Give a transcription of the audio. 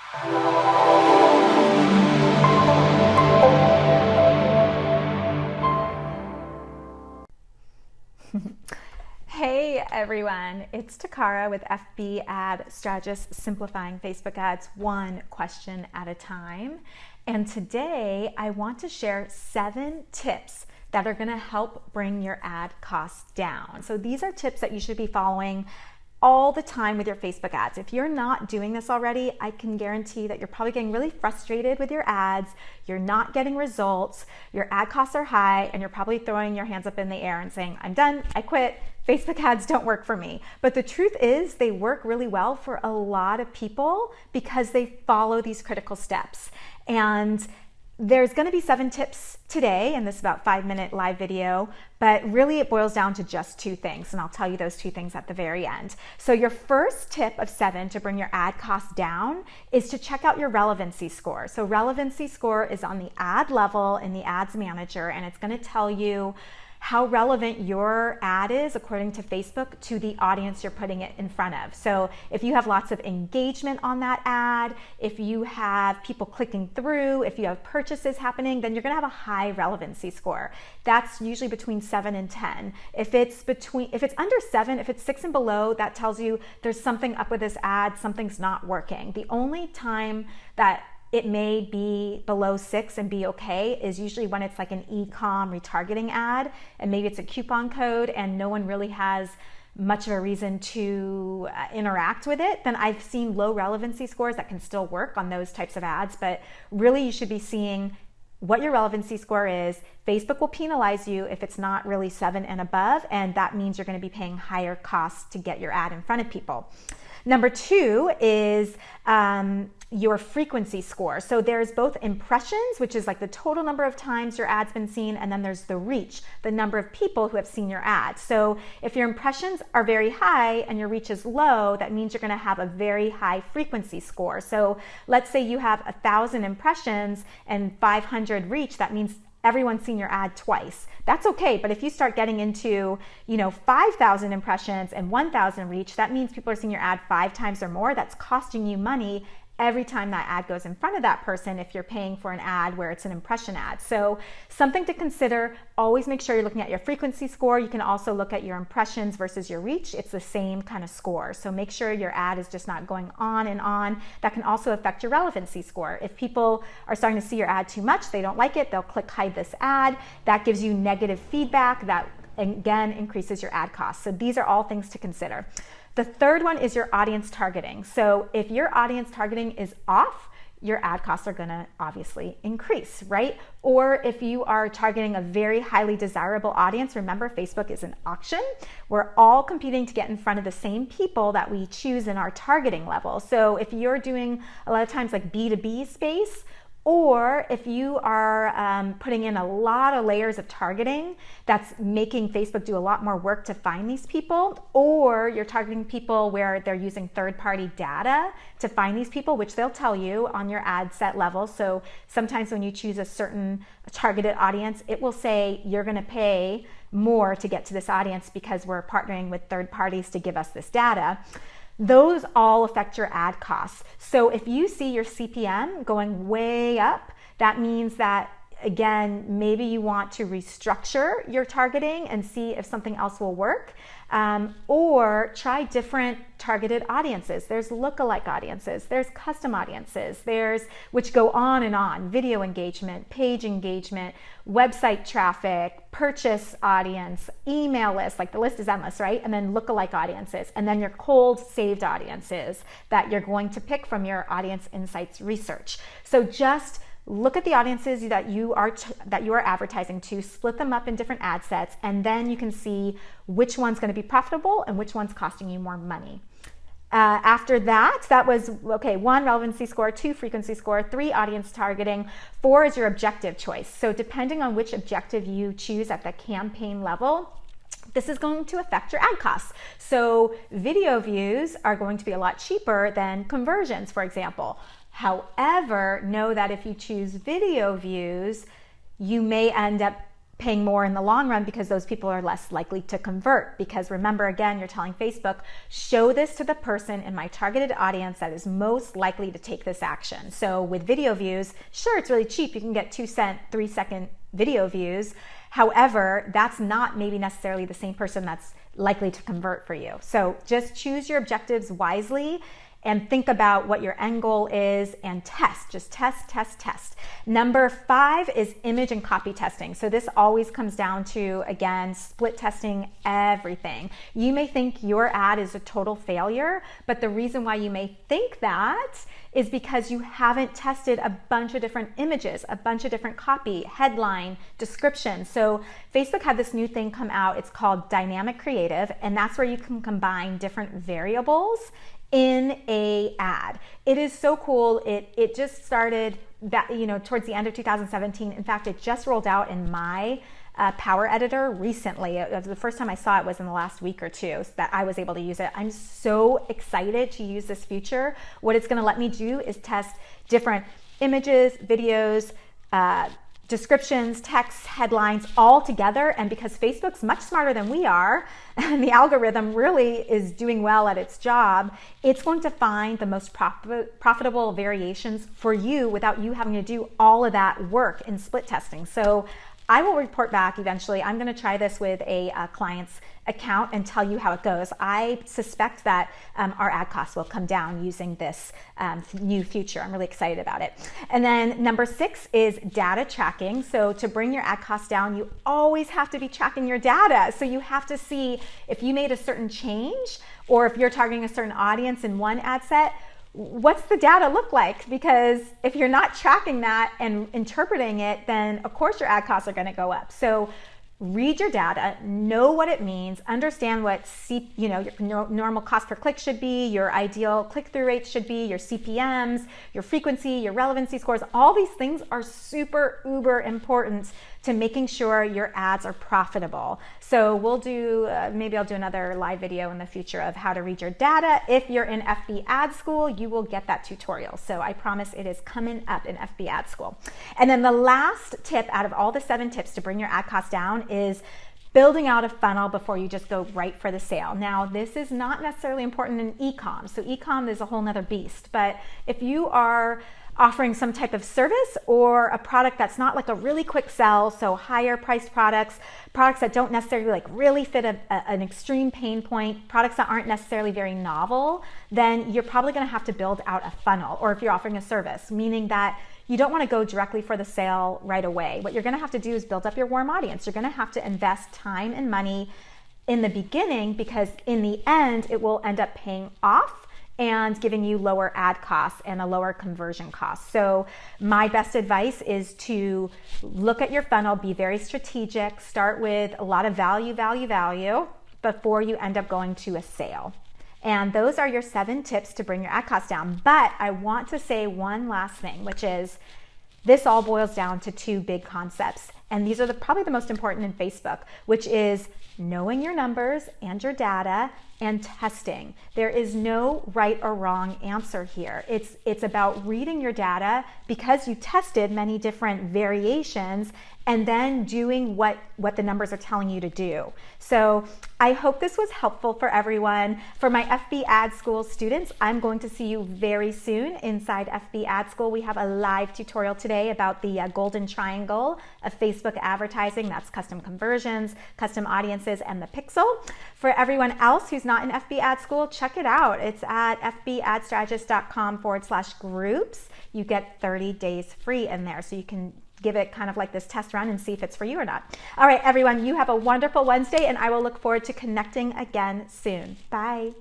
Hey everyone, it's Toccara with FB Ad Strategist, simplifying Facebook ads one question at a time. And today I want to share 7 tips that are going to help bring your ad costs down. So these are tips that you should be following all the time with your Facebook ads. If you're not doing this already, I can guarantee that you're probably getting really frustrated with your ads, you're not getting results, your ad costs are high, and you're probably throwing your hands up in the air and saying, I'm done, I quit, Facebook ads don't work for me. But the truth is they work really well for a lot of people because they follow these critical steps. And there's going to be 7 tips today in this about 5-minute live video, but really it boils down to just 2 things, and I'll tell you those 2 things at the very end. So your first tip of 7 to bring your ad costs down is to check out your relevancy score. So relevancy score is on the ad level in the ads manager, and it's going to tell you how relevant your ad is according to Facebook to the audience you're putting it in front of. So if you have lots of engagement on that ad, if you have people clicking through, if you have purchases happening, then you're going to have a high relevancy score. That's usually between 7 and 10. If it's under 7, if it's 6 and below, that tells you there's something up with this ad, something's not working. The only time that it may be below 6 and be okay is usually when it's like an e-com retargeting ad, and maybe it's a coupon code and no one really has much of a reason to interact with it. Then I've seen low relevancy scores that can still work on those types of ads, but really you should be seeing what your relevancy score is. Facebook will penalize you if it's not really 7 and above, and that means you're going to be paying higher costs to get your ad in front of people. Number 2 is your frequency score. So there's both impressions, which is like the total number of times your ad's been seen, and then there's the reach, the number of people who have seen your ad. So if your impressions are very high and your reach is low, that means you're going to have a very high frequency score. So let's say you have 1,000 impressions and 500 reach, that means everyone's seen your ad twice. That's okay, but if you start getting into, 5,000 impressions and 1,000 reach, that means people are seeing your ad 5 times or more. That's costing you money every time that ad goes in front of that person if you're paying for an ad where it's an impression ad. So something to consider, always make sure you're looking at your frequency score. You can also look at your impressions versus your reach. It's the same kind of score. So make sure your ad is just not going on and on. That can also affect your relevancy score. If people are starting to see your ad too much, they don't like it, they'll click hide this ad. That gives you negative feedback that again increases your ad costs. So these are all things to consider. The third one is your audience targeting. So if your audience targeting is off, your ad costs are going to obviously increase, right? Or if you are targeting a very highly desirable audience, remember Facebook is an auction. We're all competing to get in front of the same people that we choose in our targeting level. So if you're doing a lot of times like B2B space, or if you are putting in a lot of layers of targeting, that's making Facebook do a lot more work to find these people, or you're targeting people where they're using third-party data to find these people, which they'll tell you on your ad set level. So sometimes when you choose a certain targeted audience, it will say you're going to pay more to get to this audience because we're partnering with third parties to give us this data. Those all affect your ad costs. So if you see your CPM going way up, that means that, again, maybe you want to restructure your targeting and see if something else will work, or try different targeted audiences. There's lookalike audiences, there's custom audiences, which go on and on: video engagement, page engagement, website traffic, purchase audience, email list, like the list is endless, right? And then lookalike audiences, and then your cold saved audiences that you're going to pick from your audience insights research. So just look at the audiences that you are advertising to, split them up in different ad sets, and then you can see which one's going to be profitable and which one's costing you more money. After that was, 1, relevancy score, 2, frequency score, 3, audience targeting, 4 is your objective choice. So depending on which objective you choose at the campaign level, this is going to affect your ad costs. So video views are going to be a lot cheaper than conversions, for example. However, know that if you choose video views, you may end up paying more in the long run because those people are less likely to convert. Because remember, again, you're telling Facebook, show this to the person in my targeted audience that is most likely to take this action. So with video views, sure, it's really cheap. You can get 2-cent, 3-second video views. However, that's not maybe necessarily the same person that's likely to convert for you. So just choose your objectives wisely and think about what your end goal is and test. Just test, test, test. Number 5 is image and copy testing. So this always comes down to, again, split testing everything. You may think your ad is a total failure, but the reason why you may think that is because you haven't tested a bunch of different images, a bunch of different copy, headline, description. So Facebook had this new thing come out. It's called dynamic creative, and that's where you can combine different variables in a ad. It is so cool. It just started that, towards the end of 2017. In fact, it just rolled out in my Power Editor recently. The first time I saw it was in the last week or two, so that I was able to use it. I'm so excited to use this feature. What it's going to let me do is test different images, videos, descriptions, text, headlines all together. And because Facebook's much smarter than we are, and the algorithm really is doing well at its job, it's going to find the most profitable variations for you without you having to do all of that work in split testing. So I will report back eventually. I'm going to try this with a client's account and tell you how it goes. I suspect that our ad costs will come down using this new feature. I'm really excited about it. And then number 6 is data tracking. So to bring your ad costs down, you always have to be tracking your data. So you have to see if you made a certain change, or if you're targeting a certain audience in one ad set, what's the data look like? Because if you're not tracking that and interpreting it, then of course your ad costs are going to go up. So read your data, know what it means, understand what your normal cost per click should be, your ideal click-through rate should be, your CPMs, your frequency, your relevancy scores. All these things are super uber important to making sure your ads are profitable. So we'll do, maybe I'll do another live video in the future of how to read your data. If you're in FB Ad School, you will get that tutorial. So I promise it is coming up in FB Ad School. And then the last tip out of all the 7 tips to bring your ad costs down is building out a funnel before you just go right for the sale. Now, this is not necessarily important in e-com. So e-com is a whole nother beast. But if you are offering some type of service or a product that's not like a really quick sell, so higher priced products that don't necessarily like really fit an extreme pain point, products that aren't necessarily very novel, then you're probably going to have to build out a funnel. Or if you're offering a service, meaning that you don't want to go directly for the sale right away. What you're going to have to do is build up your warm audience. You're going to have to invest time and money in the beginning, because in the end, it will end up paying off and giving you lower ad costs and a lower conversion cost. So my best advice is to look at your funnel, be very strategic, start with a lot of value before you end up going to a sale. And those are your 7 tips to bring your ad costs down. But I want to say one last thing, which is this all boils down to 2 big concepts. And these are probably the most important in Facebook, which is knowing your numbers and your data and testing. There is no right or wrong answer here. It's about reading your data because you tested many different variations and then doing what the numbers are telling you to do. So I hope this was helpful for everyone. For my FB Ad School students, I'm going to see you very soon inside FB Ad School. We have a live tutorial today about the golden triangle of Facebook advertising. That's custom conversions, custom audiences, and the pixel. For everyone else who's not in FB Ad School, check it out. It's at fbadstrategist.com/groups. You get 30 days free in there, so you can give it kind of like this test run and see if it's for you or not. All right, everyone, you have a wonderful Wednesday, and I will look forward to connecting again soon. Bye.